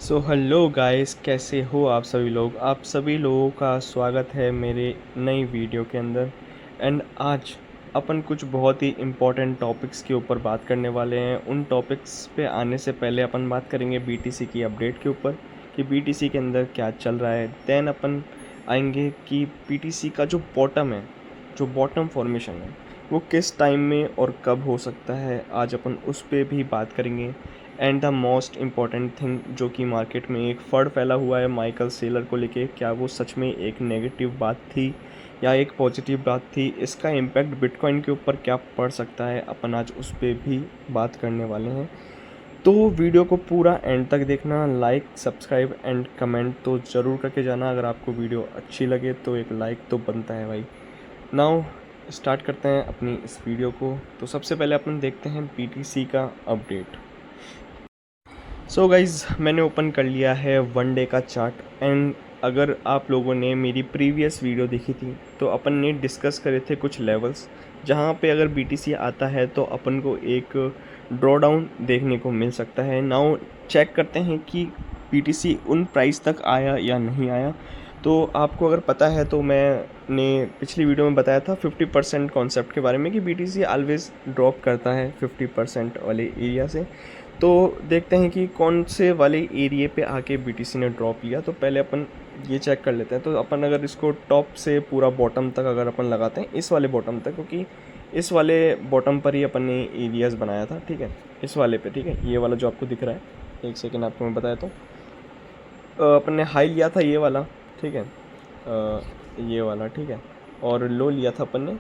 So hello guys, कैसे हो आप सभी लोग। आप सभी लोगों का स्वागत है मेरे नई वीडियो के अंदर। एंड आज अपन कुछ बहुत ही इम्पोर्टेंट टॉपिक्स के ऊपर बात करने वाले हैं। उन टॉपिक्स पे आने से पहले अपन बात करेंगे बीटीसी की अपडेट के ऊपर कि बीटीसी के अंदर क्या चल रहा है। देन अपन आएंगे कि बीटीसी का जो बॉटम है, जो बॉटम फॉर्मेशन है, वो किस टाइम में और कब हो सकता है, आज अपन उस पर भी बात करेंगे। And the most important thing, जो कि मार्केट में एक फर्ड फैला हुआ है माइकल सेलर को लेके, क्या वो सच में एक नेगेटिव बात थी या एक पॉजिटिव बात थी, इसका इम्पैक्ट बिटकॉइन के ऊपर क्या पड़ सकता है, अपन आज उस पर भी बात करने वाले हैं। तो वीडियो को पूरा एंड तक देखना, लाइक सब्सक्राइब एंड कमेंट तो ज़रूर करके जाना। अगर आपको वीडियो अच्छी लगे तो एक लाइक तो बनता है भाई। नाउ स्टार्ट करते हैं अपनी इस वीडियो को। तो सबसे पहले अपन देखते हैं बीटीसी का अपडेट। सो गाइज़, मैंने ओपन कर लिया है वन डे का चार्ट। एंड अगर आप लोगों ने मेरी प्रीवियस वीडियो देखी थी तो अपन ने डिस्कस करे थे कुछ लेवल्स, जहाँ पे अगर बीटीसी आता है तो अपन को एक ड्रॉ डाउन देखने को मिल सकता है। नाउ चेक करते हैं कि बीटीसी उन प्राइस तक आया या नहीं आया। तो आपको अगर पता है तो मैंने पिछली वीडियो में बताया था 50% कॉन्सेप्ट के बारे में कि बीटीसी ऑलवेज ड्रॉप करता है 50% वाले एरिया से। तो देखते हैं कि कौन से वाले एरिया पे आके बीटीसी ने ड्रॉप लिया। तो पहले अपन ये चेक कर लेते हैं। तो अपन अगर इसको टॉप से पूरा बॉटम तक अगर अपन लगाते हैं, इस वाले बॉटम तक, क्योंकि इस वाले बॉटम पर ही अपन ने एरियाज़ बनाया था, ठीक है, इस वाले पे, ठीक है, ये वाला जो आपको दिख रहा है, एक सेकेंड आपको मैं बताया। तो अपन ने हाई लिया था ये वाला, ठीक है, ये वाला, ठीक है, और लो लिया था अपन ने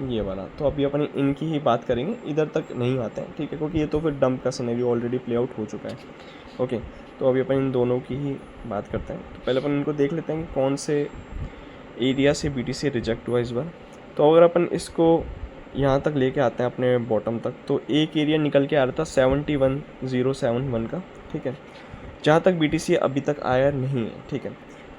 ये वाला। तो अभी अपन इनकी ही बात करेंगे, इधर तक नहीं आते हैं, ठीक है, क्योंकि ये तो फिर डंप का सिनेरियो ऑलरेडी प्ले आउट हो चुका है। ओके, तो अभी अपन इन दोनों की ही बात करते हैं। तो पहले अपन इनको देख लेते हैं कि कौन से एरिया से बीटीसी रिजेक्ट हुआ इस बार। तो अगर अपन इसको यहाँ तक लेके आते हैं अपने बॉटम तक, तो एक एरिया निकल के आ रहा था 71071 का, ठीक है, जहाँ तक बीटीसी अभी तक आया नहीं है, ठीक है।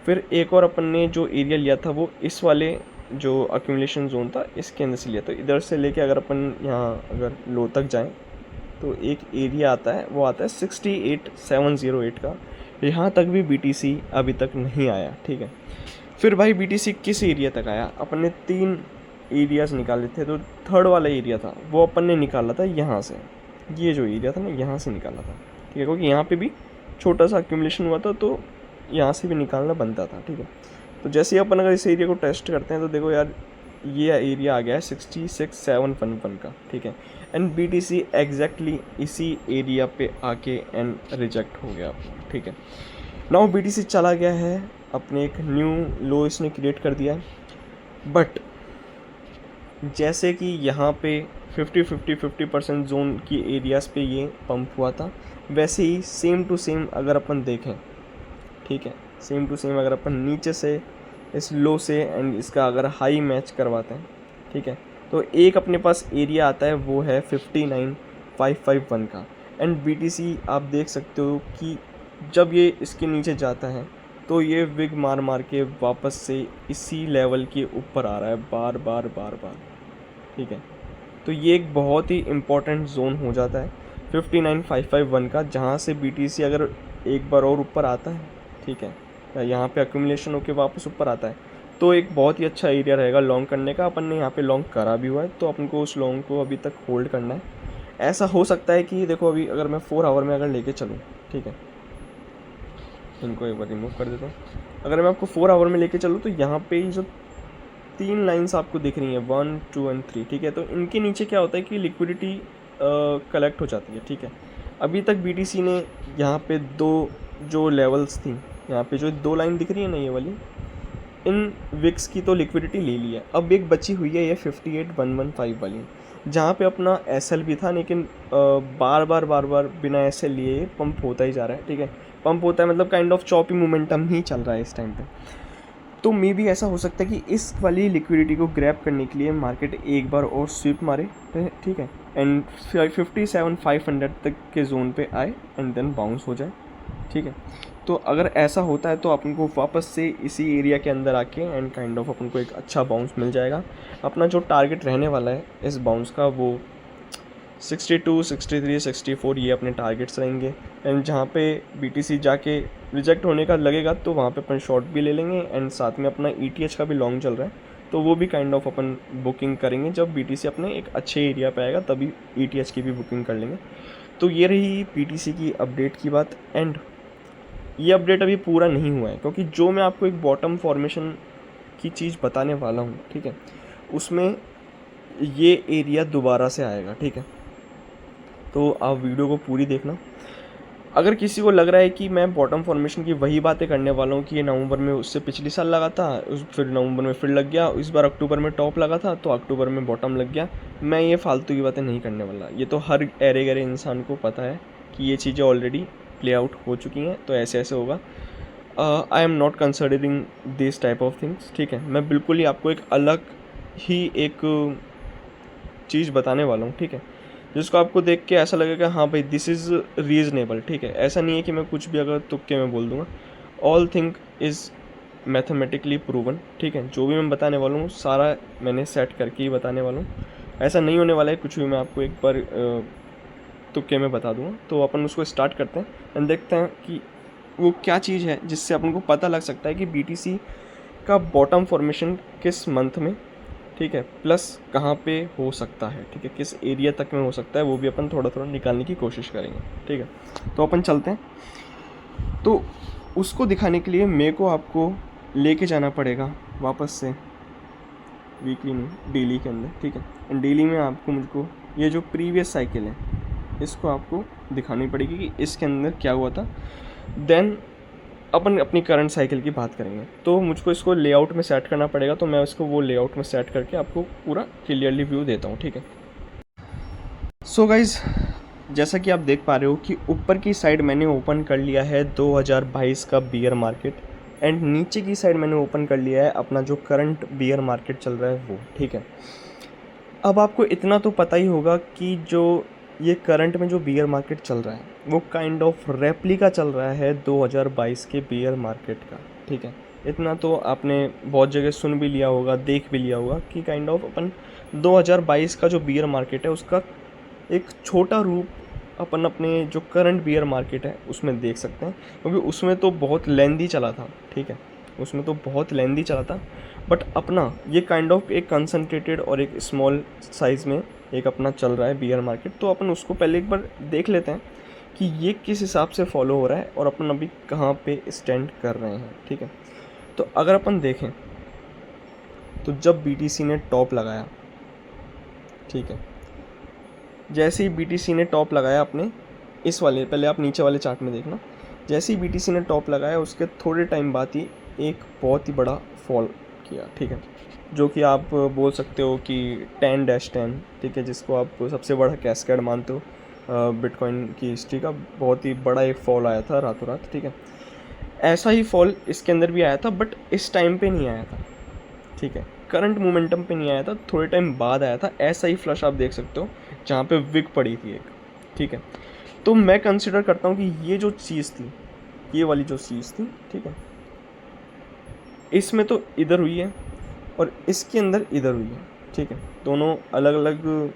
फिर एक और अपन ने जो एरिया लिया था वो इस वाले जो अक्यूमुलेशन जोन था इसके अंदर से लिया। तो इधर से लेके अगर अपन यहाँ अगर लो तक जाएं तो एक एरिया आता है, वो आता है 68708 का। यहाँ तक भी बीटीसी अभी तक नहीं आया, ठीक है। फिर भाई बीटीसी किस एरिया तक आया, अपन ने 3 एरियाज निकाले थे। तो थर्ड वाला एरिया था वो अपन ने निकाला था यहाँ से, ये जो एरिया था ना, यहाँ से निकाला था, ठीक है, क्योंकि यहाँ पे भी छोटा सा अक्यूमुलेशन हुआ था तो यहाँ से भी निकालना बनता था, ठीक है। तो जैसे ही अपन अगर इस एरिया को टेस्ट करते हैं तो देखो यार, ये एरिया आ गया है 66711 का, ठीक है। एंड बीटीसी एग्जैक्टली इसी एरिया पे आके एंड रिजेक्ट हो गया, ठीक है। नाउ बीटीसी चला गया है, अपने एक न्यू लो इसने क्रिएट कर दिया है। बट जैसे कि यहाँ पे 50% जोन की एरियाज़ पे ये पंप हुआ था, वैसे ही सेम टू सेम अगर अपन देखें, ठीक है, सेम टू सेम अगर अपन नीचे से इस लो से एंड इसका अगर हाई मैच करवाते हैं, ठीक है, तो एक अपने पास एरिया आता है वो है 59551 का। एंड बीटीसी आप देख सकते हो कि जब ये इसके नीचे जाता है तो ये विग मार मार के वापस से इसी लेवल के ऊपर आ रहा है बार बार बार बार, ठीक है। तो ये एक बहुत ही इम्पोर्टेंट जोन हो जाता है 59551 का, जहाँ से बीटीसी अगर एक बार और ऊपर आता है, ठीक है, या यहाँ पे अक्यूमुलेशन होके वापस ऊपर आता है, तो एक बहुत ही अच्छा एरिया रहेगा लॉन्ग करने का। अपन ने यहाँ पे लॉन्ग करा भी हुआ है, तो अपन को उस लॉन्ग को अभी तक होल्ड करना है। ऐसा हो सकता है कि देखो अभी अगर मैं 4 आवर में अगर लेके चलूँ, ठीक है, इनको एक बार रिमूव कर देता हूँ। अगर मैं आपको 4 आवर में लेके चलूँ तो यहाँ पे जो 3 लाइंस आपको दिख रही हैं 1 2 एंड 3, ठीक है, तो इनके नीचे क्या होता है कि लिक्विडिटी कलेक्ट हो जाती है, ठीक है। अभी तक बीटीसी ने यहाँ पे 2 जो लेवल्स थी, यहाँ पे जो 2 लाइन दिख रही है ना, ये वाली, इन विक्स की तो लिक्विडिटी ले ली है। अब एक बची हुई है ये 58115 वाली, जहाँ पे अपना एसएल भी था, लेकिन बार बार बिना एसएल लिए पंप होता ही जा रहा है, ठीक है। पंप होता है मतलब काइंड ऑफ चॉपी मोमेंटम ही चल रहा है इस टाइम पे। तो मे भी ऐसा हो सकता है कि इस वाली लिक्विडिटी को ग्रैब करने के लिए मार्केट एक बार और स्वीप मारे, ठीक है, एंड 57500 तक के जोन पे आए एंड देन बाउंस हो जाए, ठीक है। तो अगर ऐसा होता है तो अपन को वापस से इसी एरिया के अंदर आके एंड काइंड ऑफ अपन को एक अच्छा बाउंस मिल जाएगा। अपना जो टारगेट रहने वाला है इस बाउंस का वो 62, 63, 64 ये अपने टारगेट्स रहेंगे। एंड जहाँ पे BTC जाके रिजेक्ट होने का लगेगा तो वहाँ पे अपन शॉर्ट भी ले लेंगे। एंड साथ में अपना ETH का भी लॉन्ग चल रहा है तो वो भी काइंड ऑफ अपन बुकिंग करेंगे। जब BTC अपने एक अच्छे एरिया पे आएगा तभी ETH की भी बुकिंग कर लेंगे। तो ये रही BTC की अपडेट की बात। एंड ये अपडेट अभी पूरा नहीं हुआ है क्योंकि जो मैं आपको एक बॉटम फॉर्मेशन की चीज़ बताने वाला हूँ, ठीक है, उसमें ये एरिया दोबारा से आएगा, ठीक है। तो आप वीडियो को पूरी देखना। अगर किसी को लग रहा है कि मैं बॉटम फॉर्मेशन की वही बातें करने वाला हूँ कि ये नवंबर में उससे पिछले साल लगा था, फिर नवंबर में फिर लग गया, इस बार अक्टूबर में टॉप लगा था तो अक्टूबर में बॉटम लग गया, मैं ये फालतू की बातें नहीं करने वाला। ये तो हर एरे गरे इंसान को पता है कि ये चीज़ें ऑलरेडी प्ले आउट हो चुकी हैं, तो ऐसे ऐसे होगा। I am not considering this type of things, ठीक है। मैं बिल्कुल ही आपको एक अलग ही एक चीज़ बताने वाला हूँ, ठीक है, जिसको आपको देख के ऐसा लगेगा हाँ भाई दिस इज़ रीज़नेबल, ठीक है। ऐसा नहीं है कि मैं कुछ भी अगर तुक्के में बोल दूँगा। All thing is mathematically proven, ठीक है। जो भी मैं बताने वाला हूँ सारा मैंने सेट करके ही बताने वाला हूँ। ऐसा नहीं होने वाला है कुछ भी मैं आपको एक बार तुक्के में बता दूँगा। तो अपन उसको स्टार्ट करते हैं एंड देखते हैं कि वो क्या चीज़ है जिससे अपन को पता लग सकता है कि BTC का बॉटम फॉर्मेशन किस मंथ में, ठीक है, प्लस कहाँ पे हो सकता है, ठीक है, किस एरिया तक में हो सकता है, वो भी अपन थोड़ा थोड़ा निकालने की कोशिश करेंगे, ठीक है। तो अपन चलते हैं। तो उसको दिखाने के लिए मेरे को आपको लेके जाना पड़ेगा वापस से वीकली नहीं डेली के अंदर, ठीक है। एंड डेली में आपको मुझको ये जो प्रीवियस साइकिल है इसको आपको दिखानी पड़ेगी कि इसके अंदर क्या हुआ था। देन अपन अपनी करंट साइकिल की बात करेंगे। तो मुझको इसको लेआउट में सेट करना पड़ेगा, तो मैं इसको वो लेआउट में सेट करके आपको पूरा क्लियरली व्यू देता हूँ, ठीक है। सो गाइज, जैसा कि आप देख पा रहे हो कि ऊपर की साइड मैंने ओपन कर लिया है 2022 का बियर मार्केट एंड नीचे की साइड मैंने ओपन कर लिया है अपना जो करंट बियर मार्केट चल रहा है वो, ठीक है। अब आपको इतना तो पता ही होगा कि जो ये करंट में जो बियर मार्केट चल रहा है वो काइंड ऑफ रेप्लिका चल रहा है 2022 के बियर मार्केट का, ठीक है। इतना तो आपने बहुत जगह सुन भी लिया होगा, देख भी लिया होगा कि काइंड ऑफ अपन 2022 का जो बियर मार्केट है उसका एक छोटा रूप अपन अपने जो करंट बियर मार्केट है उसमें देख सकते हैं, क्योंकि उसमें तो बहुत लेंदी चला था, ठीक है, उसमें तो बहुत लेंदी चला था। बट अपना ये काइंड ऑफ एक कंसंट्रेटेड और एक स्मॉल साइज़ में एक अपना चल रहा है बियर मार्केट। तो अपन उसको पहले एक बार देख लेते हैं कि ये किस हिसाब से फॉलो हो रहा है और अपन अभी कहाँ पे स्टैंड कर रहे हैं, ठीक है। तो अगर अपन देखें तो जब BTC ने टॉप लगाया, ठीक है, जैसे ही BTC ने टॉप लगाया अपने इस वाले, पहले आप नीचे वाले चार्ट में देखना, जैसे ही BTC ने टॉप लगाया उसके थोड़े टाइम बाद ही एक बहुत ही बड़ा फॉल किया, ठीक है, जो कि आप बोल सकते हो कि 10-10, ठीक है, जिसको आप सबसे बड़ा कैस्केड मानते हो बिटकॉइन की हिस्ट्री का। बहुत ही बड़ा एक फॉल आया था रातों रात, ठीक है। ऐसा ही फॉल इसके अंदर भी आया था बट इस टाइम पे नहीं आया था, ठीक है, करंट मोमेंटम पे नहीं आया था, थोड़े टाइम बाद आया था। ऐसा ही फ्लश आप देख सकते हो जहाँ पे विग पड़ी थी एक, ठीक है। तो मैं कंसिडर करता हूँ कि ये जो चीज़ थी, ये वाली जो चीज़ थी, ठीक है, इसमें तो इधर हुई है और इसके अंदर इधर हुई है, ठीक है। दोनों अलग अलग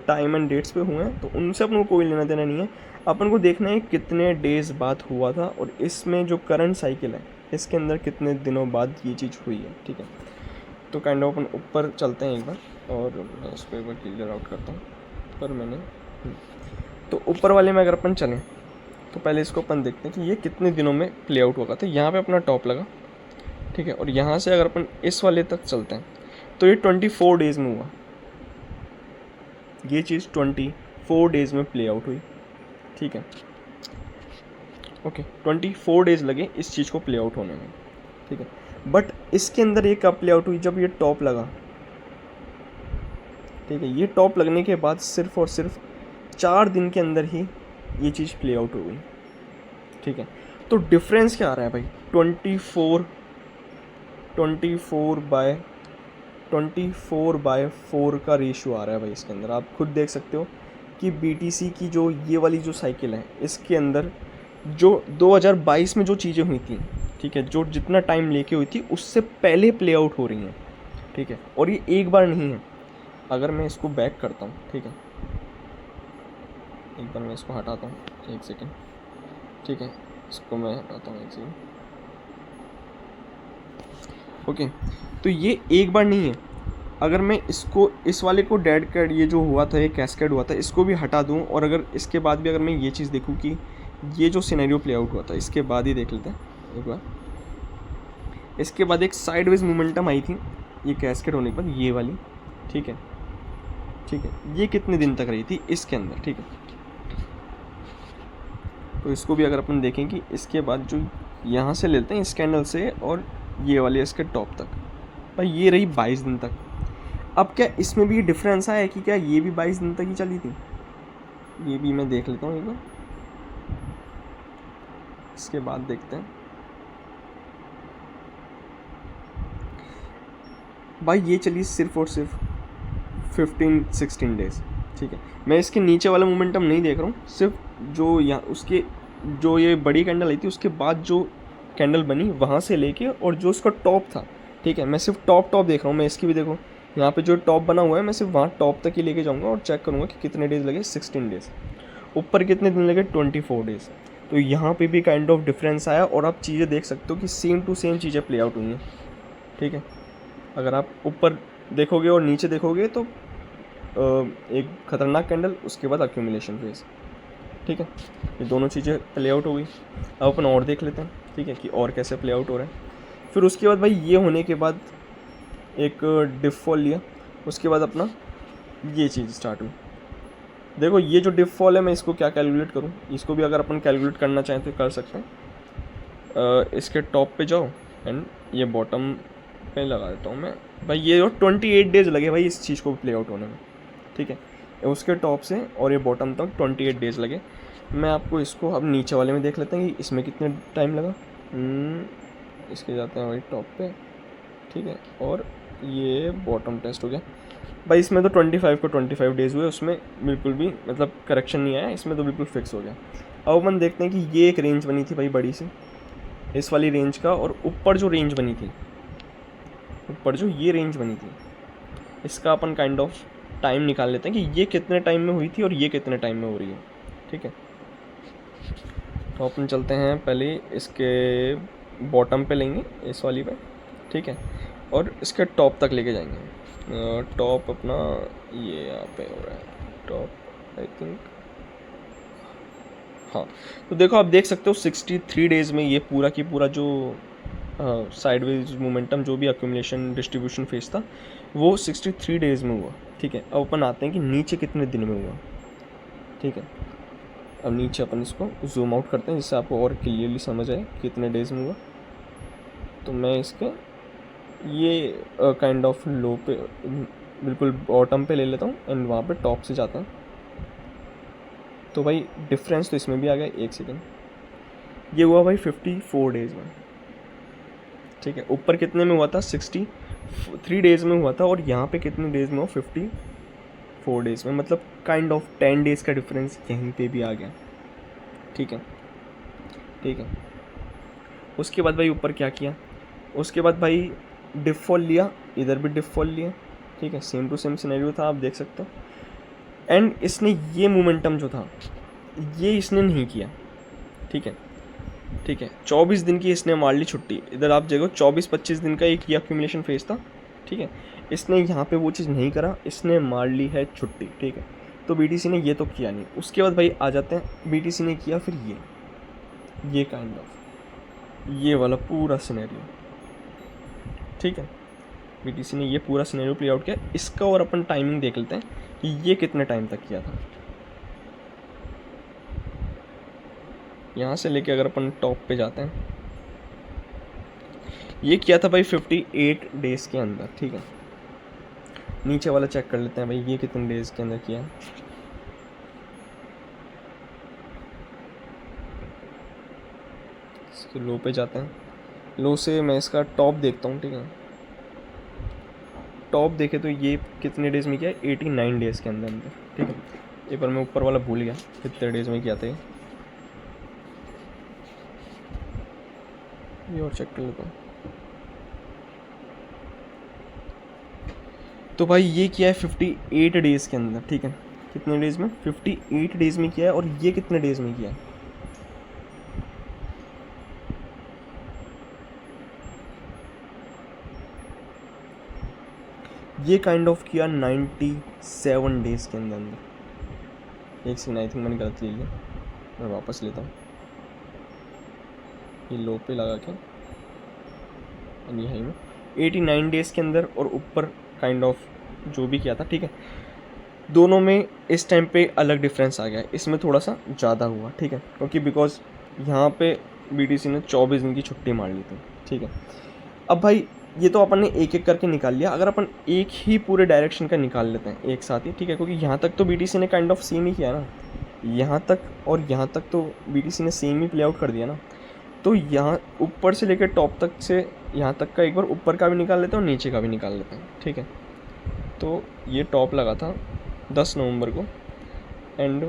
टाइम एंड डेट्स पे हुए हैं, तो उनसे अपन को कोई लेना देना नहीं है। अपन को देखना है कितने डेज बाद हुआ था और इसमें जो करंट साइकिल है इसके अंदर कितने दिनों बाद ये चीज़ हुई है, ठीक है। तो काइंड ऑफ अपन ऊपर चलते हैं एक बार और मैं इसको एक बार क्लियर आउट करता हूँ। पर मैंने तो ऊपर वाले में अगर अपन चलें तो पहले इसको अपन देखते हैं कि ये कितने दिनों में प्ले आउट होगा। तो यहाँ पे अपना टॉप लगा, ठीक है, और यहाँ से अगर अपन इस वाले तक चलते हैं तो ये 24 डेज़ में हुआ। ये चीज़ 24 डेज़ में प्ले आउट हुई, ठीक है, ओके। 24 डेज़ लगे इस चीज़ को प्ले आउट होने में, ठीक है। बट इसके अंदर ये कब प्ले आउट हुई, जब ये टॉप लगा, ठीक है। ये टॉप लगने के बाद सिर्फ और सिर्फ 4 दिन के अंदर ही ये चीज़ प्ले आउट हो गई, ठीक है। तो डिफरेंस क्या आ रहा है भाई, 24/4 का रेशियो आ रहा है भाई इसके अंदर। आप खुद देख सकते हो कि BTC की जो ये वाली जो साइकिल है इसके अंदर जो 2022 में जो चीज़ें हुई थी, ठीक है, जो जितना टाइम लेके हुई थी उससे पहले प्ले आउट हो रही हैं, ठीक है। और ये एक बार नहीं है, अगर मैं इसको बैक करता हूँ, ठीक है, एक बार मैं इसको हटाता हूँ, एक सेकेंड, ठीक है, इसको मैं हटाता हूँ एक सेकेंड। ओके, तो ये एक बार नहीं है, अगर मैं इसको, इस वाले को डेड कैड, ये जो हुआ था, ये कैस्केड हुआ था, इसको भी हटा दूँ, और अगर इसके बाद भी अगर मैं ये चीज़ देखूँ कि ये जो सिनेरियो प्ले आउट हुआ था, इसके बाद ही देख लेते हैं एक बार। इसके बाद एक साइडवेज मोमेंटम आई थी ये कैस्केड होने के बाद, ये वाली, ठीक है, ठीक है, ये कितने दिन तक रही थी इसके अंदर, ठीक है। तो इसको भी अगर अपन देखें कि इसके बाद जो यहाँ से लेते हैं इस कैंडल से और ये वाले इसके टॉप तक, भाई ये रही 22 दिन तक। अब क्या इसमें भी डिफरेंस आया कि क्या ये भी 22 दिन तक ही चली थी? ये भी मैं देख लेता हूँ एक बार, इसके बाद देखते हैं। भाई ये चली सिर्फ और सिर्फ 15-16 डेज, ठीक है। मैं इसके नीचे वाला मोमेंटम नहीं देख रहा हूँ, सिर्फ जो यहाँ उसके, जो ये बड़ी कैंडल आई थी उसके बाद जो कैंडल बनी वहाँ से लेके और जो उसका टॉप था, ठीक है, मैं सिर्फ टॉप देख रहा हूँ। मैं इसकी भी देखो, यहाँ पे जो टॉप बना हुआ है, मैं सिर्फ वहाँ टॉप तक ही लेके जाऊँगा और चेक करूँगा कि कितने डेज़ लगे, 16 डेज़। ऊपर कितने दिन लगे, 24 डेज़। तो यहाँ पे भी काइंड ऑफ डिफरेंस आया, और आप चीज़ें देख सकते हो कि सेम टू सेम चीज़ें प्ले आउट हुई हैं, ठीक है। अगर आप ऊपर देखोगे और नीचे देखोगे तो एक खतरनाक कैंडल, उसके बाद अक्यूमुलेशन फेज, ठीक है। ये दोनों चीज़ें प्ले आउट हो गई। अब अपन और देख लेते हैं, ठीक है, कि और कैसे प्ले आउट हो रहा है। फिर उसके बाद भाई ये होने के बाद एक डिप फॉल लिया, उसके बाद अपना ये चीज़ स्टार्ट हुई। देखो ये जो डिप फॉल है, मैं इसको क्या कैलकुलेट करूँ, इसको भी अगर अपन कैलकुलेट करना चाहें तो कर सकते हैं। इसके टॉप पे जाओ एंड ये बॉटम पे लगा देता हूँ मैं। भाई ये जो 28 डेज़ लगे भाई इस चीज़ को प्ले आउट होने में, ठीक है। उसके टॉप से और ये बॉटम तक 28 डेज़ लगे। मैं आपको इसको अब नीचे वाले में देख लेते हैं कि इसमें कितने टाइम लगा। इसके जाते हैं वही टॉप पे, ठीक है, और ये बॉटम टेस्ट हो गया। भाई इसमें तो 25 को 25 डेज़ हुए, उसमें बिल्कुल भी मतलब करेक्शन नहीं आया, इसमें तो बिल्कुल फिक्स हो गया। अब अपन देखते हैं कि ये एक रेंज बनी थी भाई बड़ी सी, इस वाली रेंज का, और ऊपर जो रेंज बनी थी, ऊपर जो ये रेंज बनी थी, इसका अपन काइंड ऑफ टाइम निकाल लेते हैं कि ये कितने टाइम में हुई थी और ये कितने टाइम में हो रही है, ठीक है। तो अपन चलते हैं पहले इसके बॉटम पे लेंगे, इस वाली पे, ठीक है, और इसके टॉप तक लेके जाएंगे। टॉप अपना ये यहाँ पे हो रहा है, टॉप आई थिंक, हाँ। तो देखो आप देख सकते हो 63 डेज़ में ये पूरा की पूरा जो साइडवेज मोमेंटम, जो भी अक्यूमुलेशन डिस्ट्रीब्यूशन फेज था, वो 63 डेज़ में हुआ, ठीक है। अब अपन आते हैं कि नीचे कितने दिन में हुआ, ठीक है। अब नीचे अपन इसको जूम आउट करते हैं जिससे आपको और क्लियरली समझ आए कितने डेज़ में हुआ। तो मैं इसके ये काइंड ऑफ लो पे, बिल्कुल बॉटम पे ले लेता हूँ एंड वहाँ पे टॉप से जाता हूँ। तो भाई डिफरेंस तो इसमें भी आ गया, एक सेकेंड, ये हुआ भाई 54 डेज़ में, ठीक है। ऊपर कितने में हुआ था, 63 डेज़ में हुआ था, और यहाँ पे कितने डेज़ में हो, 54 डेज़ में, मतलब काइंड ऑफ 10 डेज़ का डिफरेंस यहीं पे भी आ गया, ठीक है, ठीक है। उसके बाद भाई ऊपर क्या किया, उसके बाद भाई डिप फॉल लिया, इधर भी डिप फॉल लिया, ठीक है, सेम टू सेम सिनेरियो था, आप देख सकते हो। एंड इसने ये मोमेंटम जो था ये इसने नहीं किया, ठीक है, ठीक है। 24 दिन की इसने मार ली छुट्टी। इधर आप देखो 24-25 दिन का एक ये अक्यूमुलेशन फेज था, ठीक है। इसने यहाँ पे वो चीज़ नहीं करा, इसने मार ली है छुट्टी, ठीक है। तो बीटीसी ने ये तो किया नहीं। उसके बाद भाई आ जाते हैं, बीटीसी ने किया फिर ये काइंड ऑफ ये वाला पूरा सिनेरियो, ठीक है। बीटीसी ने ये पूरा सिनेरियो प्ले आउट किया। इसका और अपन टाइमिंग देख लेते हैं कि ये कितने टाइम तक किया था। यहाँ से लेके अगर अपन टॉप पे जाते हैं, ये किया था भाई 58 डेज़ के अंदर, ठीक है। नीचे वाला चेक कर लेते हैं भाई ये कितने डेज़ के अंदर किया। इसके लो पे जाते हैं, लो से मैं इसका टॉप देखता हूँ, ठीक है। टॉप देखे तो ये कितने डेज़ में किया, 89 डेज़ के अंदर अंदर, ठीक है। एक बार मैं ऊपर वाला भूल गया कितने डेज़ में किया था ये और चेक कर लेता हूँ। तो भाई ये किया है 58 डेज़ के अंदर, ठीक है। कितने डेज़ में? 58 डेज़ में किया है। और ये कितने डेज़ में किया है? ये काइंड ऑफ किया 97 डेज़ के अंदर अंदर। एक सेकंड, आई थिंक मैंने गलत ले लिया, मैं वापस लेता हूँ। ये लो पे लगा के और ये हाई में 89 डेज़ के अंदर, और ऊपर काइंड ऑफ जो भी किया था, ठीक है। दोनों में इस टाइम पे अलग डिफरेंस आ गया है, इसमें थोड़ा सा ज़्यादा हुआ, ठीक है, क्योंकि बिकॉज यहाँ पे बीटीसी ने 24 दिन की छुट्टी मार ली थी, ठीक है। अब भाई ये तो अपन ने एक एक करके निकाल लिया, अगर अपन एक ही पूरे डायरेक्शन का निकाल लेते हैं एक साथ ही, ठीक है, क्योंकि यहाँ तक तो बीटीसी ने काइंड ऑफ सेम ही किया ना, यहाँ तक और यहाँ तक तो बीटीसी ने सेम ही प्ले आउट कर दिया ना। तो यहाँ ऊपर से लेकर टॉप तक से यहाँ तक का एक बार ऊपर का भी निकाल लेते हैं और नीचे का भी निकाल लेते हैं, ठीक है। तो ये टॉप लगा था 10 नवंबर को, एंड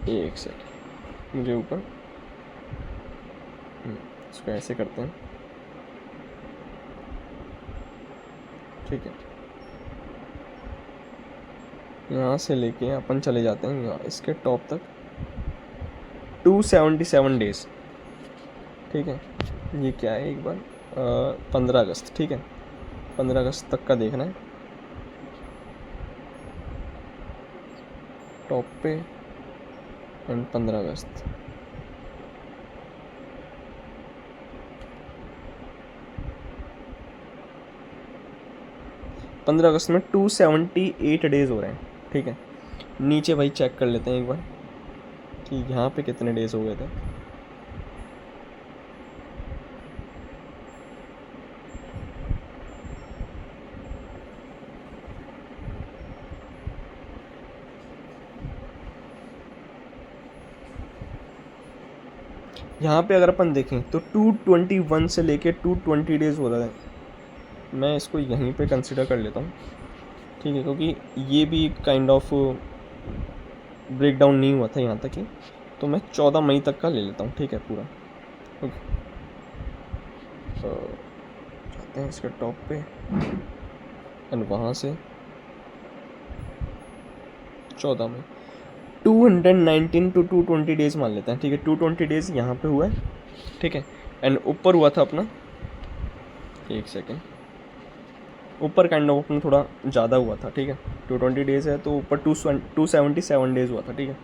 एक सेकंड मुझे ऊपर इसको ऐसे करते हैं, ठीक है। यहाँ से लेके अपन चले जाते हैं यहाँ इसके टॉप तक 277 डेज़, ठीक है। ये क्या है एक बार 15 अगस्त, ठीक है, 15 अगस्त तक का देखना है टॉप पे, एंड 15 अगस्त। पंद्रह अगस्त में 278 डेज़ हो रहे हैं, ठीक है। नीचे भाई चेक कर लेते हैं एक बार कि यहाँ पे कितने डेज़ हो गए थे। यहाँ पे अगर अपन देखें तो 221 से लेके 220 डेज़ हो रहा है। मैं इसको यहीं पे कंसिडर कर लेता हूँ, ठीक है, क्योंकि ये भी काइंड ऑफ ब्रेक डाउन नहीं हुआ था यहाँ तक ही, तो मैं 14 मई तक का ले लेता हूँ, ठीक है, पूरा। ओके, तो जाते हैं इसके टॉप पे, एंड वहाँ से 14 मई 219 टू 220 डेज़ मान लेते हैं, ठीक है। 220 डेज़ यहाँ पे हुआ है, ठीक है, एंड ऊपर हुआ था अपना, एक सेकेंड, ऊपर काइंड ऑफ अपना थोड़ा ज़्यादा हुआ था, ठीक है। 220 डेज़ है तो ऊपर 277 डेज़ हुआ था, ठीक है।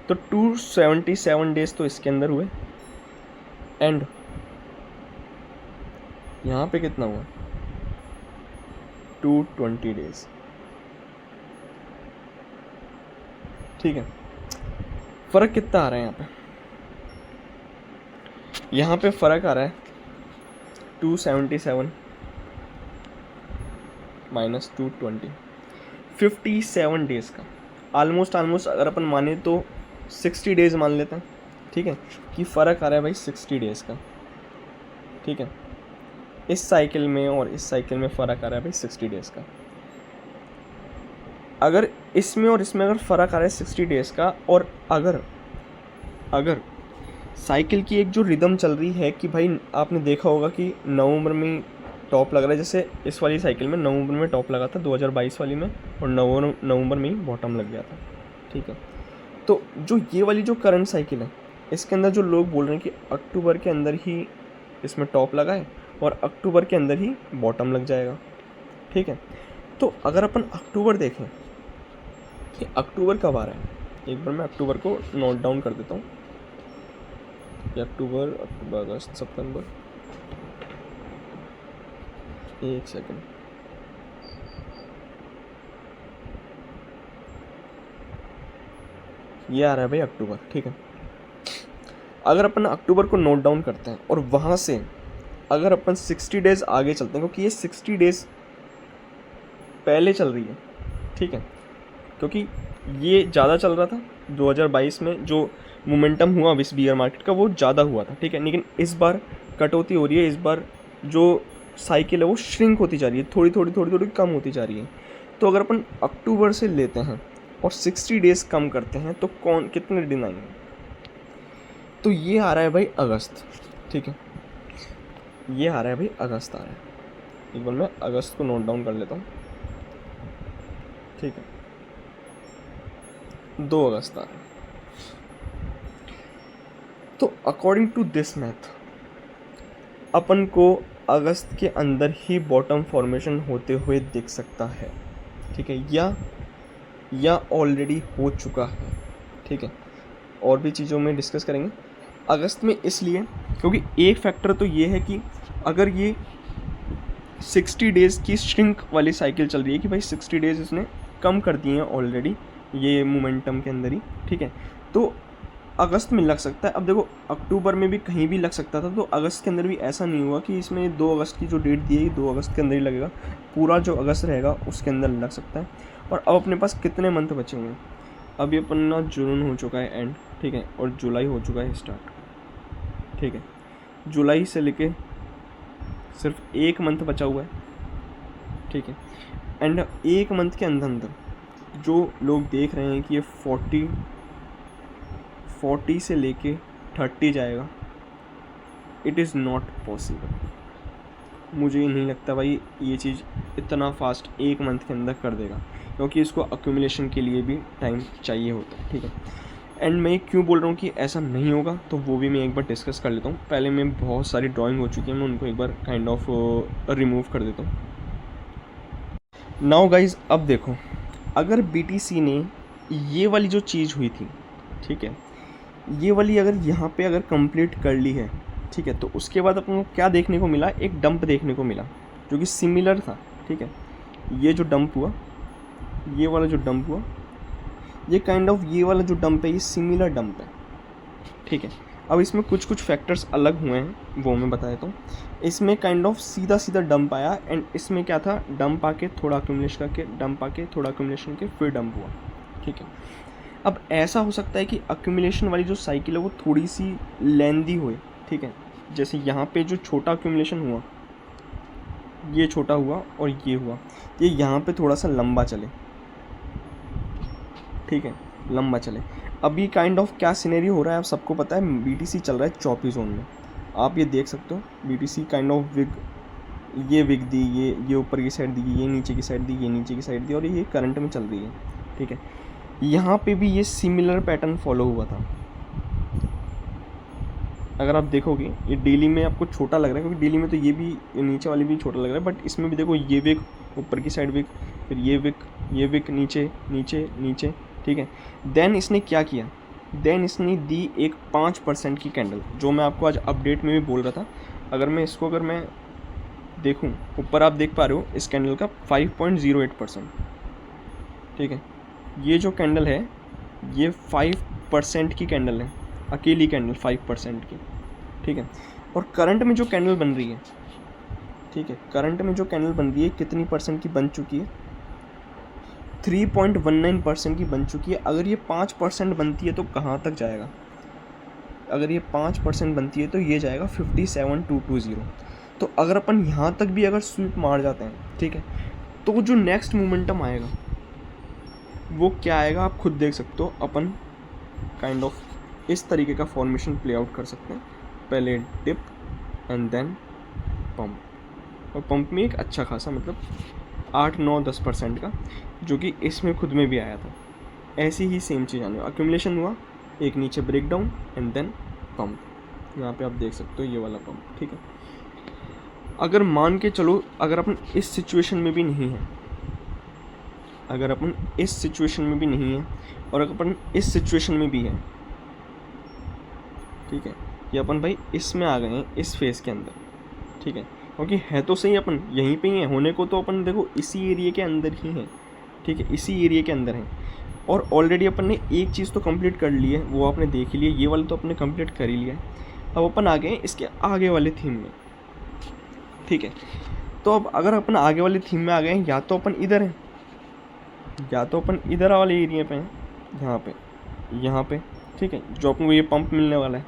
तो 277 डेज़ तो इसके अंदर हुए, एंड यहाँ पे कितना हुआ 220 डेज़, ठीक है। फ़र्क कितना आ रहा है यहाँ पे? यहाँ पे फ़र्क आ रहा है 277 माइनस 220, 57 डेज़ का। आलमोस्ट अगर अपन माने तो 60 डेज़ मान लेते हैं, ठीक है, कि फ़र्क आ रहा है भाई 60 डेज़ का, ठीक है। इस साइकिल में और इस साइकिल में फ़र्क आ रहा है भाई 60 डेज़ का। अगर इसमें और इसमें अगर फ़र्क आ रहा है 60 डेज़ का, और अगर साइकिल की एक जो रिदम चल रही है कि भाई आपने देखा होगा कि नवंबर में टॉप लग रहा है, जैसे इस वाली साइकिल में नवंबर में टॉप लगा था 2022 वाली में, और नवंबर में ही बॉटम लग गया था, ठीक है। तो जो ये वाली जो करंट साइकिल है, इसके अंदर जो लोग बोल रहे हैं कि अक्टूबर के अंदर ही इसमें टॉप लगा है और अक्टूबर के अंदर ही बॉटम लग जाएगा, ठीक है। तो अगर अपन अक्टूबर देखें कि अक्टूबर कब आ रहा है, एक बार मैं अक्टूबर को नोट डाउन कर देता हूँ कि अक्टूबर अगस्त सितंबर, एक सेकंड, ये आ रहा है भाई अक्टूबर, ठीक है। अगर अपन अक्टूबर को नोट डाउन करते हैं और वहाँ से अगर अपन 60 डेज़ आगे चलते हैं, क्योंकि ये 60 डेज़ पहले चल रही है, ठीक है, क्योंकि ये ज़्यादा चल रहा था 2022 में, जो मोमेंटम हुआ इस बियर मार्केट का वो ज़्यादा हुआ था, ठीक है। लेकिन इस बार कटौती हो रही है, इस बार जो साइकिल है वो श्रिंक होती जा रही है, थोड़ी थोड़ी कम होती जा रही है। तो अगर अपन अक्टूबर से लेते हैं और 60 डेज़ कम करते हैं तो कितने दिन आएंगे? तो ये आ रहा है भाई अगस्त, ठीक है, ये आ रहा है भाई अगस्त आ रहा है। एक बार मैं अगस्त को नोट डाउन कर लेता हूँ, ठीक है। 2 अगस्त आ रहा है। तो अकॉर्डिंग टू दिस मैथ अपन को अगस्त के अंदर ही बॉटम फॉर्मेशन होते हुए दिख सकता है, ठीक है, या ऑलरेडी हो चुका है, ठीक है। और भी चीज़ों में डिस्कस करेंगे अगस्त में, इसलिए क्योंकि एक फैक्टर तो ये है कि अगर ये 60 डेज़ की श्रिंक वाली साइकिल चल रही है कि भाई 60 डेज़ इसने कम कर दिए हैं ऑलरेडी ये मोमेंटम के अंदर ही, ठीक है, तो अगस्त में लग सकता है। अब देखो अक्टूबर में भी कहीं भी लग सकता था, तो अगस्त के अंदर भी ऐसा नहीं हुआ कि इसमें 2 अगस्त की जो डेट दी है 2 अगस्त के अंदर ही लगेगा, पूरा जो अगस्त रहेगा उसके अंदर लग सकता है। और अब अपने पास कितने मंथ बचे हुए हैं, अभी अपना जून हो चुका है एंड, ठीक है, और जुलाई हो चुका है स्टार्ट, ठीक है, जुलाई से लेके सिर्फ 1 मंथ बचा हुआ है, ठीक है, एंड 1 मंथ के अंदर अंदर जो लोग देख रहे हैं कि ये 40 से लेके 30 जाएगा, इट इज़ नॉट पॉसिबल। मुझे ये नहीं लगता भाई ये चीज़ इतना फास्ट 1 मंथ के अंदर कर देगा, क्योंकि इसको अक्यूमुलेशन के लिए भी टाइम चाहिए होता है, ठीक है। एंड मैं क्यों बोल रहा हूँ कि ऐसा नहीं होगा, तो वो भी मैं एक बार डिस्कस कर लेता हूँ। पहले मैं बहुत सारी ड्राइंग हो चुकी है, मैं उनको एक बार काइंड ऑफ रिमूव कर देता हूँ। नाउ गाइज अब देखो, अगर BTC ने ये वाली जो चीज़ हुई थी, ठीक है, ये वाली अगर यहाँ पे अगर कंप्लीट कर ली है, ठीक है, तो उसके बाद अपन को क्या देखने को मिला, एक डंप देखने को मिला जो कि सिमिलर था, ठीक है। ये जो डंप हुआ, ये वाला जो डंप हुआ, ये काइंड ऑफ ये वाला जो डंप है ये सिमिलर डंप है, ठीक है। अब इसमें कुछ फैक्टर्स अलग हुए हैं, वो मैं बता देता हूँ। इसमें काइंड ऑफ सीधा डंप आया, एंड इसमें क्या था, डंप आके थोड़ा अक्यूमुलेशन करके, डंप आके थोड़ा अक्यूमुलेशन के फिर डंप हुआ, ठीक है। अब ऐसा हो सकता है कि अक्यूमुलेशन वाली जो साइकिल है वो थोड़ी सी लेंदी हुई, ठीक है। जैसे यहाँ पे जो छोटा अक्यूमुलेशन हुआ, ये छोटा हुआ और ये हुआ, ये यहाँ पे थोड़ा सा लंबा चले, ठीक है, लंबा चले। अभी काइंड ऑफ क्या सिनेरियो हो रहा है आप सबको पता है, BTC चल रहा है चॉपी जोन में, आप ये देख सकते हो। BTC काइंड ऑफ विग, ये विग दी, ये ऊपर की साइड दी, ये नीचे की साइड दी, ये नीचे की साइड दी, और ये करंट में चल रही है, ठीक है। यहाँ पे भी ये सिमिलर पैटर्न फॉलो हुआ था। अगर आप देखोगे ये डेली में आपको छोटा लग रहा है, क्योंकि डेली में तो ये भी नीचे वाली भी छोटा लग रहा है, बट इसमें भी देखो ये विक ऊपर की साइड विक, फिर ये विक नीचे नीचे नीचे, ठीक है। देन इसने क्या किया, देन इसने दी एक 5% की कैंडल, जो मैं आपको आज अपडेट में भी बोल रहा था। अगर मैं इसको अगर मैं देखूं, ऊपर आप देख पा रहे हो इस कैंडल का 5.08%, ठीक है। ये जो कैंडल है ये 5% की कैंडल है, अकेली कैंडल 5% की, ठीक है। और करंट में जो कैंडल बन रही है, ठीक है, करंट में जो कैंडल बन रही है कितनी परसेंट की बन चुकी है, 3.19% की बन चुकी है। अगर ये 5% बनती है तो कहाँ तक जाएगा, अगर ये 5% बनती है तो ये जाएगा 57,220। तो अगर अपन यहाँ तक भी अगर स्वीप मार जाते हैं, ठीक है, तो जो नेक्स्ट मोमेंटम आएगा वो क्या आएगा आप खुद देख सकते हो। अपन काइंड ऑफ इस तरीके का फॉर्मेशन प्ले आउट कर सकते हैं, पहले डिप एंड देन पंप, और पंप में एक अच्छा खासा मतलब 8-9-10% का, जो कि इसमें खुद में भी आया था। ऐसी ही सेम चीज़ आने, अक्यूमुलेशन हुआ, एक नीचे break down and then pump, यहाँ पे आप देख सकते हो ये वाला पंप, ठीक है। अगर मान के चलो अगर अपन इस सिचुएशन में भी नहीं है, अगर अपन इस सिचुएशन में भी नहीं है और अगर अपन इस सिचुएशन में भी है, ठीक है, ये अपन भाई इसमें आ गए हैं इस फेज़ के अंदर, ठीक है, क्योंकि है तो सही अपन यहीं पे ही है, होने को तो अपन देखो इसी एरिया के अंदर ही है, ठीक है, इसी एरिया के अंदर है। और ऑलरेडी अपन ने एक चीज़ तो कंप्लीट कर ली है, वो आपने देख ही लिया, ये वाला तो अपने कंप्लीट कर ही लिया है। अब अपन आ गए हैं इसके आगे वाले थीम में, ठीक है। तो अब अगर अपन आगे वाले थीम में आ गए हैं, या तो अपन इधर हैं, या तो अपन इधर वाले एरिया पे हैं, यहाँ पे, ठीक है, जो अपन को ये पंप मिलने वाला है।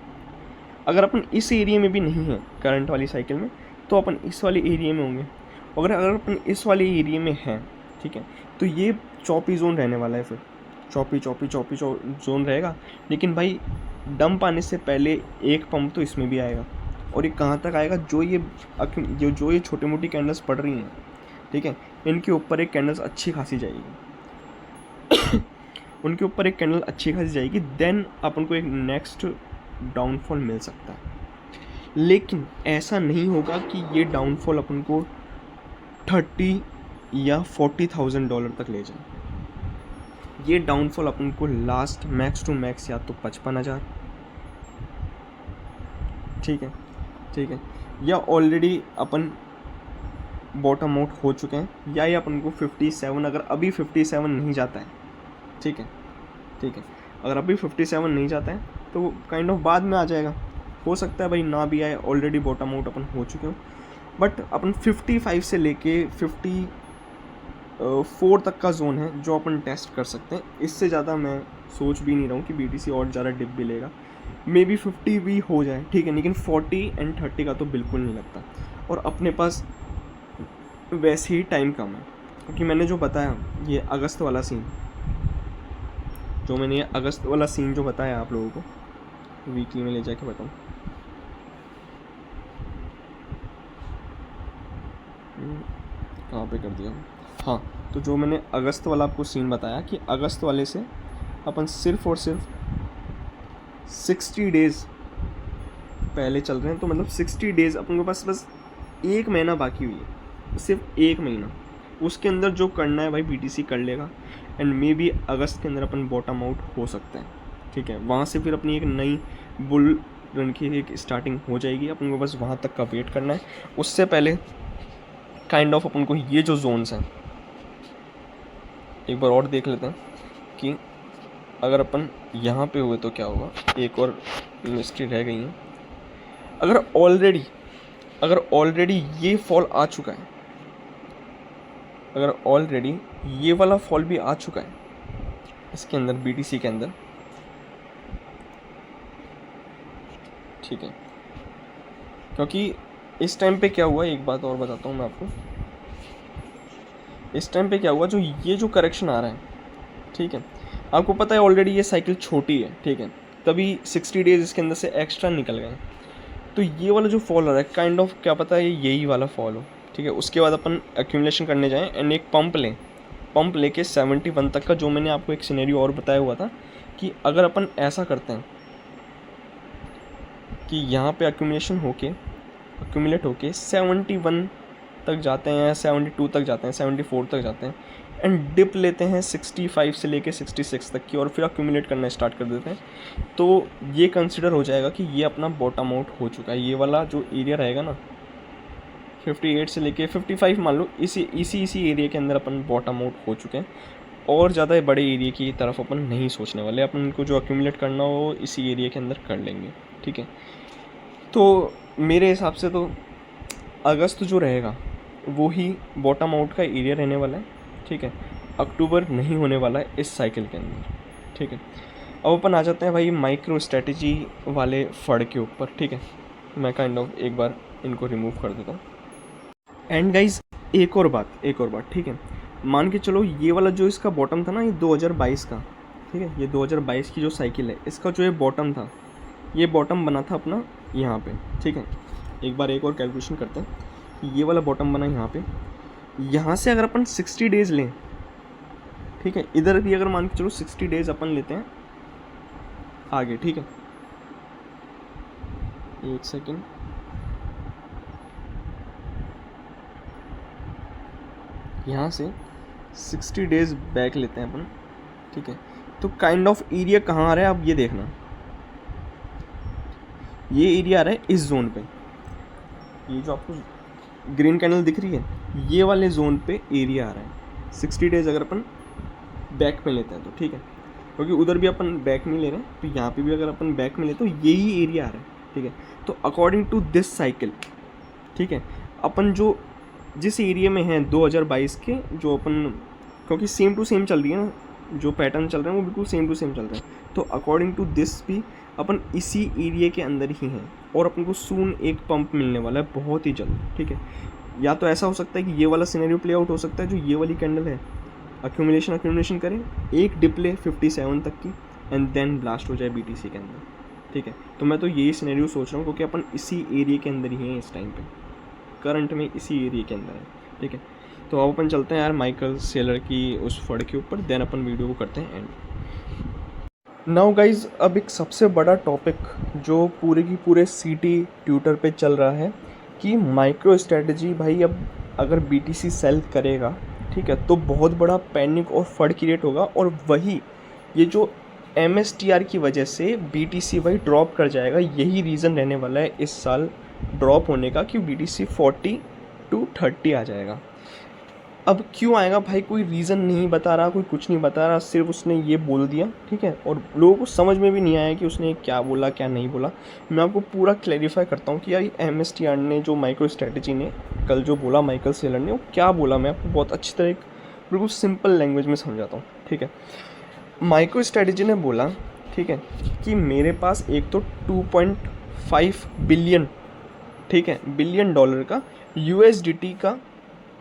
अगर अपन इस एरिया में भी नहीं है करंट वाली साइकिल में, तो अपन इस वाले एरिया में होंगे। अगर अपन इस वाले एरिया में हैं, ठीक है, तो ये चॉपी जोन रहने वाला है, फिर चॉपी जोन रहेगा। लेकिन भाई डंप आने से पहले एक पंप तो इसमें भी आएगा, और ये कहाँ तक आएगा, जो ये छोटी मोटी कैंडल्स पड़ रही हैं, ठीक है, इनके ऊपर एक कैंडल्स अच्छी खासी जाएगी। उनके ऊपर एक कैंडल अच्छी खासी जाएगी, देन अपन को एक नेक्स्ट डाउनफॉल मिल सकता है। लेकिन ऐसा नहीं होगा कि ये डाउनफॉल अपन को 30 या $40,000 तक ले जाए। ये डाउनफॉल अपन को लास्ट मैक्स टू मैक्स या तो 55,000, ठीक है, ठीक है, या ऑलरेडी अपन बॉटम आउट हो चुके हैं, या ये अपन को 57, अगर अभी 57 नहीं जाता है, ठीक है, ठीक है, अगर अभी 57 नहीं जाता है तो काइंड ऑफ बाद में आ जाएगा। हो सकता है भाई ना भी आए, ऑलरेडी बॉटम आउट अपन हो चुके हो, बट अपन 55 से लेके 54 तक का जोन है जो अपन टेस्ट कर सकते हैं। इससे ज़्यादा मैं सोच भी नहीं रहा हूँ कि BTC और ज़्यादा डिप भी लेगा, मे बी 50 भी हो जाए, ठीक है, लेकिन 40 एंड 30 का तो बिल्कुल नहीं लगता। और अपने पास वैसे ही टाइम कम है, क्योंकि मैंने जो बताया ये अगस्त वाला सीन, जो मैंने ये अगस्त वाला सीन जो बताया आप लोगों को, वीकली में ले जाके बताऊँ, कहाँ पे कर दिया, हाँ, तो जो मैंने अगस्त वाला आपको सीन बताया कि अगस्त वाले से अपन सिर्फ और सिर्फ 60 डेज़ पहले चल रहे हैं, तो मतलब 60 डेज़ अपन के पास बस 1 महीना बाकी हुई है, सिर्फ 1 महीना, उसके अंदर जो करना है भाई BTC कर लेगा, एंड मे बी अगस्त के अंदर अपन बॉटम आउट हो सकते हैं, ठीक है, वहाँ से फिर अपनी एक नई बुल रन की एक स्टार्टिंग हो जाएगी, अपन को बस वहाँ तक का वेट करना है। उससे पहले काइंड ऑफ अपन को ये जो जोन्स हैं एक बार और देख लेते हैं कि अगर अपन यहाँ पे हुए तो क्या होगा। एक और मिस्ट्री रह गई है। अगर ऑलरेडी ये फॉल आ चुका है, अगर ऑलरेडी ये वाला फॉल भी आ चुका है इसके अंदर, BTC के अंदर, ठीक है, क्योंकि इस टाइम पे क्या हुआ, एक बात और बताता हूँ मैं आपको। इस टाइम पे क्या हुआ, जो ये जो करेक्शन आ रहा है, ठीक है, आपको पता है ऑलरेडी ये साइकिल छोटी है, ठीक है, तभी 60 डेज इसके अंदर से एक्स्ट्रा निकल गए, तो ये वाला जो फॉल आ रहा है काइंड ऑफ क्या पता है यही वाला फॉल हो, ठीक है। उसके बाद अपन एक्यूमुलेशन करने जाएं एंड एक पंप लेके 71 तक का, जो मैंने आपको एक सिनेरियो और बताया हुआ था कि अगर अपन ऐसा करते हैं कि यहाँ पे एक्यूमुलेट होके 71 तक जाते हैं, 72 तक जाते हैं, 74 तक जाते हैं, एंड डिप लेते हैं 65 से लेके 66 तक की, और फिर एक्यूमुलेट करना स्टार्ट कर देते हैं, तो ये कंसिडर हो जाएगा कि ये अपना बॉटम आउट हो चुका है। ये वाला जो एरिया रहेगा ना 58 से लेके 55 मान लो, इसी एरिया के अंदर अपन बॉटम आउट हो चुके हैं, और ज़्यादा बड़े एरिया की तरफ अपन नहीं सोचने वाले। अपन को जो एक्यूमुलेट करना हो इसी एरिया के अंदर कर लेंगे, ठीक है। तो मेरे हिसाब से तो अगस्त जो रहेगा वो ही बॉटम आउट का एरिया रहने वाला है, ठीक है। अक्टूबर नहीं होने वाला है इस साइकिल के अंदर, ठीक है। अब अपन आ जाते हैं भाई माइक्रो स्ट्रेटजी वाले फड़ के ऊपर, ठीक है। मैं काइंड ऑफ एक बार इनको रिमूव कर देता हूँ। एंड गाइज एक और बात, ठीक है, मान के चलो ये वाला जो इसका बॉटम था ना, ये 2022 का, ठीक है, ये 2022 की जो साइकिल है, इसका जो ये बॉटम था, ये बॉटम बना था अपना यहाँ पे, ठीक है। एक बार एक और कैलकुलेशन करते हैं। ये वाला बॉटम बना यहाँ पे, यहाँ से अगर अपन 60 डेज़ लें, ठीक है, इधर भी अगर मान के चलो 60 डेज़ अपन लेते हैं आगे, ठीक है, एक सेकेंड, यहाँ से 60 डेज़ बैक लेते हैं अपन, ठीक है। तो काइंड ऑफ एरिया कहाँ आ रहा है आप ये देखना, ये एरिया आ रहा है इस जोन पे, ये जो आपको ग्रीन कैंडल दिख रही है, ये वाले जोन पे एरिया आ रहा है 60 डेज़ अगर अपन बैक में लेते हैं तो, ठीक है, क्योंकि उधर भी अपन बैक नहीं ले रहे हैं, तो यहाँ पे भी अगर अपन बैक में लेते तो यही एरिया आ रहा है, ठीक है। तो अकॉर्डिंग टू दिस साइकिल, ठीक है, अपन जो जिस एरिया में हैं 2022 के, जो अपन, क्योंकि सेम टू सेम चल रही है ना, जो पैटर्न चल रहे हैं वो बिल्कुल सेम टू सेम चल रहे हैं, तो अकॉर्डिंग टू दिस भी अपन इसी एरिया के अंदर ही हैं, और अपन को सून एक पंप मिलने वाला है बहुत ही जल्द, ठीक है। या तो ऐसा हो सकता है कि ये वाला सिनेरियो प्ले आउट हो सकता है, जो ये वाली कैंडल है एक्यूमुलेशन करें, एक डिप ले 57 तक की, एंड देन ब्लास्ट हो जाए BTC के अंदर, ठीक है। तो मैं तो यही सिनेरियो सोच रहा हूँ, क्योंकि अपन इसी एरिया के अंदर ही हैं इस टाइम पे, करंट में इसी एरिया के अंदर है, ठीक है। तो अब अपन चलते हैं यार माइकल सेलर की उस फड़ के ऊपर, देन अपन वीडियो को करते हैं एंड। नाउ गाइज, अब एक सबसे बड़ा टॉपिक जो पूरे की पूरे सीटी ट्विटर पे चल रहा है कि माइक्रो स्ट्रेटजी भाई अब अगर बीटीसी सेल करेगा, ठीक है, तो बहुत बड़ा पैनिक और फंड क्रिएट होगा, और वही ये जो एमएसटीआर की वजह से बीटीसी भाई ड्रॉप कर जाएगा। यही रीज़न रहने वाला है इस साल ड्रॉप होने का कि बीटीसी 40 to 30 आ जाएगा। अब क्यों आएगा भाई, कोई रीज़न नहीं बता रहा, कोई कुछ नहीं बता रहा, सिर्फ उसने ये बोल दिया, ठीक है, और लोगों को समझ में भी नहीं आया कि उसने क्या बोला क्या नहीं बोला। मैं आपको पूरा क्लैरिफाई करता हूँ कि यार एमएसटीआर ने जो माइक्रो स्ट्रेटजी ने कल जो बोला माइकल सेलर ने, वो क्या बोला, मैं आपको बहुत अच्छी तरह बिल्कुल सिंपल लैंग्वेज में समझाता हूँ, ठीक है। माइक्रो स्ट्रेटजी ने बोला, ठीक है, कि मेरे पास एक तो 2.5 बिलियन, ठीक है, बिलियन डॉलर का यूएसडीटी का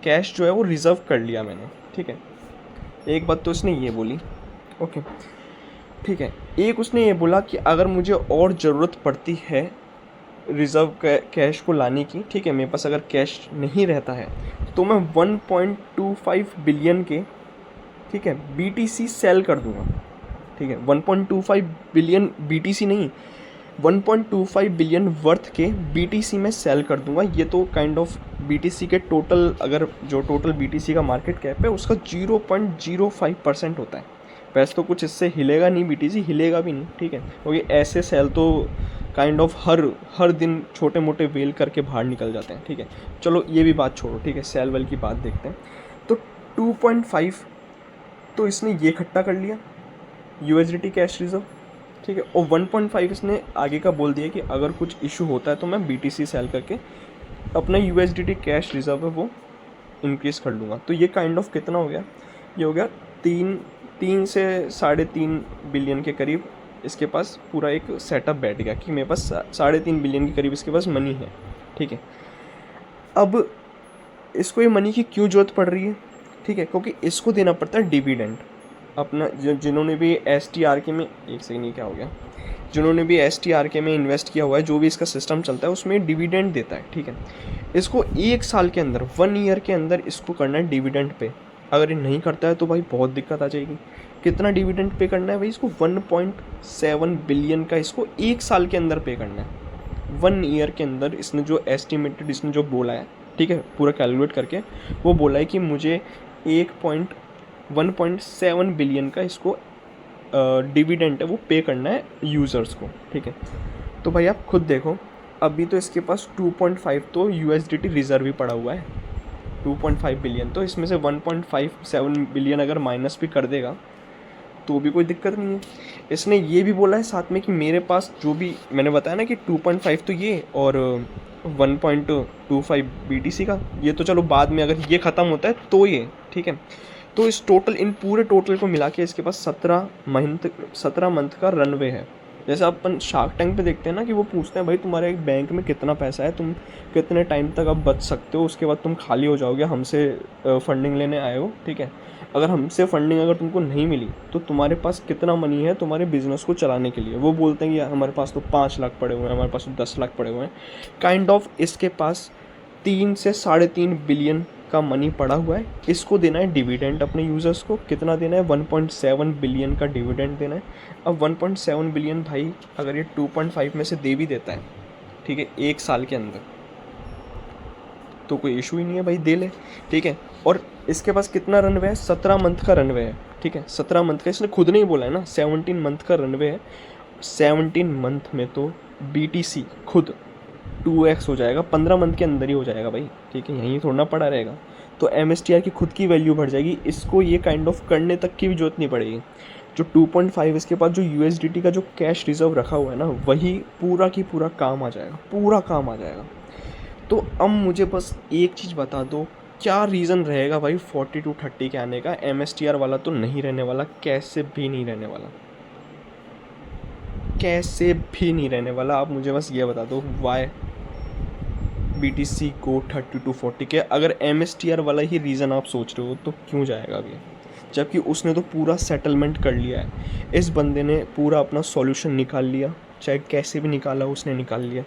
कैश जो है वो रिज़र्व कर लिया मैंने, ठीक है। एक बात तो उसने ये बोली, ओके, ठीक है। एक उसने ये बोला कि अगर मुझे और ज़रूरत पड़ती है रिज़र्व कैश को लाने की, ठीक है, मेरे पास अगर कैश नहीं रहता है तो मैं 1.25 बिलियन के, ठीक है, बीटीसी सेल कर दूंगा, ठीक है। 1.25 बिलियन बीटीसी नहीं, 1.25 बिलियन वर्थ के बीटीसी में सेल कर दूंगा। ये तो काइंड ऑफ बीटीसी के टोटल, अगर जो टोटल बीटीसी का मार्केट कैप है उसका 0.05% होता है। वैसे तो कुछ इससे हिलेगा नहीं, बीटीसी हिलेगा भी नहीं, ठीक है, क्योंकि ऐसे सेल तो काइंड ऑफ हर दिन छोटे मोटे वेल करके बाहर निकल जाते हैं, ठीक है। चलो ये भी बात छोड़ो, ठीक है, सेल वेल की बात देखते हैं। तो 2.5 तो इसने ये इकट्ठा कर लिया यूएसडीटी कैश रिजर्व, ठीक है, और 1.5 इसने आगे का बोल दिया कि अगर कुछ इशू होता है तो मैं बीटीसी सेल करके अपना यूएसडीटी कैश रिजर्व है वो इंक्रीज़ कर लूँगा। तो ये काइंड ऑफ कितना हो गया, ये हो गया 3 से 3.5 बिलियन के करीब इसके पास पूरा एक सेटअप बैठ गया कि मेरे पास 3.5 बिलियन के करीब इसके पास मनी है, ठीक है। अब इसको ये मनी की क्यों ज़रूरत पड़ रही है, ठीक है, क्योंकि इसको देना पड़ता है डिविडेंड अपना। जिन्होंने भी STRK में, एक सेकंड ये क्या हो गया, जिन्होंने भी STRK में इन्वेस्ट किया हुआ है, जो भी इसका सिस्टम चलता है उसमें डिविडेंड देता है, ठीक है। इसको 1 साल के अंदर, 1 ईयर के अंदर इसको करना है डिविडेंड पे। अगर ये नहीं करता है तो भाई बहुत दिक्कत आ जाएगी। कितना डिविडेंड पे करना है भाई इसको, 1.7 बिलियन का इसको 1 साल के अंदर पे करना है। 1 ईयर के अंदर इसने जो एस्टिमेटेड, इसने जो बोला है, ठीक है, पूरा कैलकुलेट करके वो बोला है कि मुझे 1.7 बिलियन का इसको डिविडेंड है वो पे करना है यूज़र्स को, ठीक है। तो भाई आप खुद देखो, अभी तो इसके पास 2.5 तो यूएसडीटी रिजर्व ही पड़ा हुआ है, 2.5 बिलियन, तो इसमें से 1.57 बिलियन अगर माइनस भी कर देगा तो भी कोई दिक्कत नहीं है। इसने ये भी बोला है साथ में कि मेरे पास जो भी मैंने बताया ना कि 2.5 तो ये और 1.25 बीटीसी का, ये तो चलो बाद में अगर ये ख़त्म होता है तो ये, ठीक है। तो इस टोटल, इन पूरे टोटल को मिला के इसके पास 17 मंथ का रनवे है। जैसे अपन शार्क टैंक पे देखते हैं ना कि वो पूछते हैं भाई तुम्हारे एक बैंक में कितना पैसा है, तुम कितने टाइम तक अब बच सकते हो, उसके बाद तुम खाली हो जाओगे, हमसे फंडिंग लेने आए हो, ठीक है। अगर हमसे फंडिंग अगर तुमको नहीं मिली तो तुम्हारे पास कितना मनी है तुम्हारे बिजनेस को चलाने के लिए। वो बोलते हैं कि हमारे पास तो 5 लाख पड़े हुए हैं, हमारे पास तो 10 लाख पड़े हुए हैं। काइंड ऑफ इसके पास 3 से 3.5 बिलियन का मनी पड़ा हुआ है। इसको देना है डिविडेंड अपने यूज़र्स को। कितना देना है, 1.7 बिलियन का डिविडेंड देना है। अब 1.7 बिलियन भाई अगर ये 2.5 में से दे भी देता है, ठीक है, 1 साल के अंदर, तो कोई इशू ही नहीं है भाई, दे ले, ठीक है। और इसके पास कितना रनवे है, 17 मंथ का रनवे है, ठीक है, 17 मंथ का, इसने खुद नहीं बोला है ना, 17 मंथ का रनवे है। 17 मंथ में तो BTC खुद 2x हो जाएगा, 15 मंथ के अंदर ही हो जाएगा भाई, ठीक है, यहीं थोड़ा पड़ा रहेगा। तो MSTR की खुद की वैल्यू बढ़ जाएगी, इसको ये काइंड ऑफ करने तक की भी जरूरत नहीं पड़ेगी। जो 2.5 इसके पास जो USDT का जो कैश रिजर्व रखा हुआ है ना, वही पूरा की पूरा काम आ जाएगा, पूरा काम आ जाएगा। तो अब मुझे बस एक चीज़ बता दो, क्या रीज़न रहेगा भाई 40 to 30 के आने का। MSTR वाला तो नहीं रहने वाला, कैसे भी नहीं रहने वाला, कैसे भी नहीं रहने वाला। आप मुझे बस ये बता दो वाई BTC को 30 to 40 के, अगर MSTR वाला ही रीज़न आप सोच रहे हो तो क्यों जाएगा अभी, जबकि उसने तो पूरा सेटलमेंट कर लिया है। इस बंदे ने पूरा अपना सॉल्यूशन निकाल लिया, चाहे कैसे भी निकाला उसने निकाल लिया,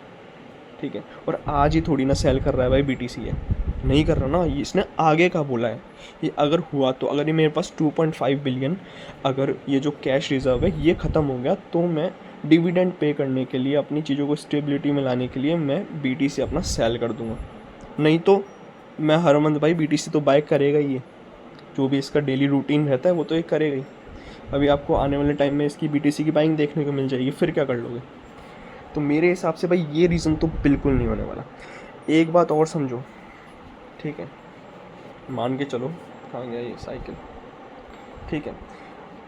ठीक है। और आज ही थोड़ी ना सेल कर रहा है भाई BTC है, नहीं कर रहा ना, ये इसने आगे का बोला है। ये अगर हुआ तो, अगर ये मेरे पास 2.5 बिलियन अगर ये जो कैश रिज़र्व है ये ख़त्म हो गया, तो मैं डिविडेंड पे करने के लिए, अपनी चीज़ों को स्टेबिलिटी में लाने के लिए मैं बीटीसी अपना सेल कर दूंगा। नहीं तो मैं हर मंथ भाई बीटीसी तो बाय करेगा ही है, जो भी इसका डेली रूटीन रहता है वो तो ये करेगा ही। अभी आपको आने वाले टाइम में इसकी बीटीसी की बाइंग देखने को मिल जाएगी, फिर क्या कर लोगे? तो मेरे हिसाब से भाई ये रीज़न तो बिल्कुल नहीं होने वाला। एक बात और समझो, ठीक है, मान के चलो, कहाँ गया ये साइकिल, ठीक है,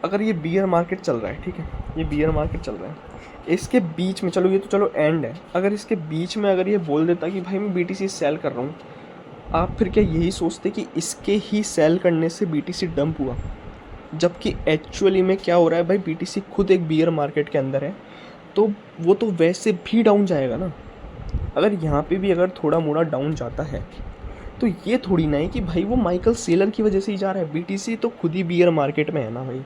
अगर ये बियर मार्केट चल रहा है, ठीक है, ये बियर मार्केट चल रहा है, इसके बीच में, चलो ये तो चलो एंड है, अगर इसके बीच में अगर ये बोल देता कि भाई मैं बीटीसी सेल कर रहा हूँ, आप फिर क्या यही सोचते कि इसके ही सेल करने से बीटीसी डंप हुआ? जबकि एक्चुअली में क्या हो रहा है भाई, बीटीसी खुद एक बियर मार्केट के अंदर है, तो वो तो वैसे भी डाउन जाएगा ना। अगर यहाँ पे भी अगर थोड़ा मोड़ा डाउन जाता है, तो ये थोड़ी ना है कि भाई वो माइकल सेलर की वजह से ही जा रहा है। बीटीसी तो खुद ही बियर मार्केट में है ना भाई,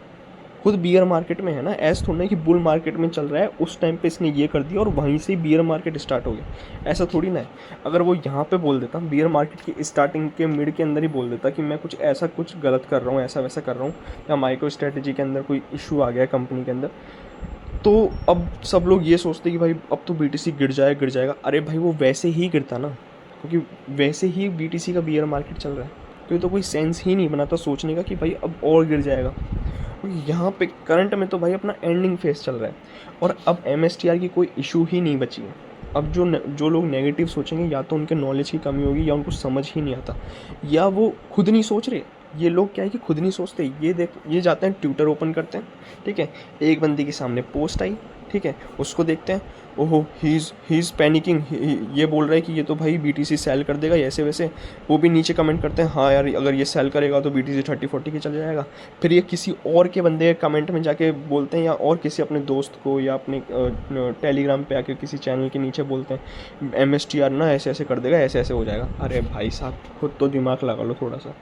खुद बियर मार्केट में है ना। ऐसा थोड़ा ना कि बुल मार्केट में चल रहा है, उस टाइम पे इसने ये कर दिया और वहीं से बियर मार्केट स्टार्ट हो गया, ऐसा थोड़ी ना है। अगर वो यहाँ पे बोल देता, बियर मार्केट की स्टार्टिंग के मिड के अंदर ही बोल देता कि मैं कुछ ऐसा कुछ गलत कर रहा हूँ, ऐसा वैसा कर रहा हूँ, या माइक्रो स्ट्रेटजी के अंदर कोई इशू आ गया कंपनी के अंदर, तो अब सब लोग ये सोचते कि भाई अब तो बीटीसी गिर जाएगा। अरे भाई वो वैसे ही गिरता ना, क्योंकि वैसे ही बीटीसी का बियर मार्केट चल रहा है, तो ये तो कोई सेंस ही नहीं बनाता सोचने का कि भाई अब और गिर जाएगा। क्योंकि यहाँ पे करंट में तो भाई अपना एंडिंग फेज चल रहा है, और अब एमएसटीआर की कोई इशू ही नहीं बची है। अब जो लोग नेगेटिव सोचेंगे, या तो उनके नॉलेज की कमी होगी, या उनको समझ ही नहीं आता, या वो खुद नहीं सोच रहे। ये लोग क्या है कि खुद नहीं सोचते, ये देख, ये जाते हैं ट्विटर ओपन करते हैं, ठीक है, एक बंदी के सामने पोस्ट आई, ठीक है, उसको देखते हैं, ओहो ही इज़ पैनिकिंग, ये बोल रहा है कि ये तो भाई बीटीसी सेल कर देगा ऐसे वैसे। वो भी नीचे कमेंट करते हैं, हाँ यार अगर ये सेल करेगा तो बीटीसी 30-40 के चल जाएगा। फिर ये किसी और के बंदे कमेंट में जाके बोलते हैं, या और किसी अपने दोस्त को, या अपने टेलीग्राम पे आके किसी चैनल के नीचे बोलते हैं एमएसटीआर ना ऐसे ऐसे कर देगा, ऐसे ऐसे हो जाएगा। अरे भाई साहब खुद तो दिमाग लगा लो थोड़ा सा,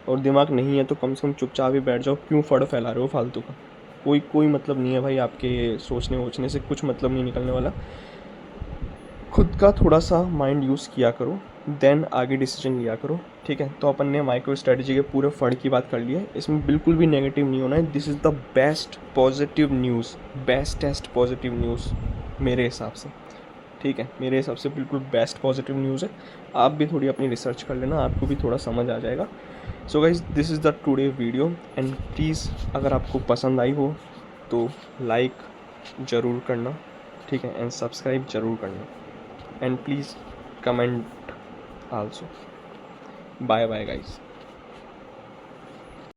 और दिमाग नहीं है तो कम से कम चुपचाप ही बैठ जाओ, क्यों फड़ फैला रहे हो फालतू का? कोई मतलब नहीं है भाई, आपके सोचने वोचने से कुछ मतलब नहीं निकलने वाला। खुद का थोड़ा सा माइंड यूज़ किया करो, देन आगे डिसीजन लिया करो, ठीक है। तो अपन ने माइक्रो स्ट्रेटजी के पूरे फंड की बात कर ली है, इसमें बिल्कुल भी नेगेटिव नहीं होना है। This is the best positive news, bestest positive news मेरे हिसाब से, ठीक है, मेरे हिसाब से बिल्कुल बेस्ट पॉजिटिव न्यूज़ है। आप भी थोड़ी अपनी रिसर्च कर लेना, आपको भी थोड़ा समझ आ जाएगा। So guys this is the today video, and please अगर आपको पसंद आई हो तो लाइक ज़रूर करना, ठीक है, एंड सब्सक्राइब ज़रूर करना, and please comment also. Bye bye guys.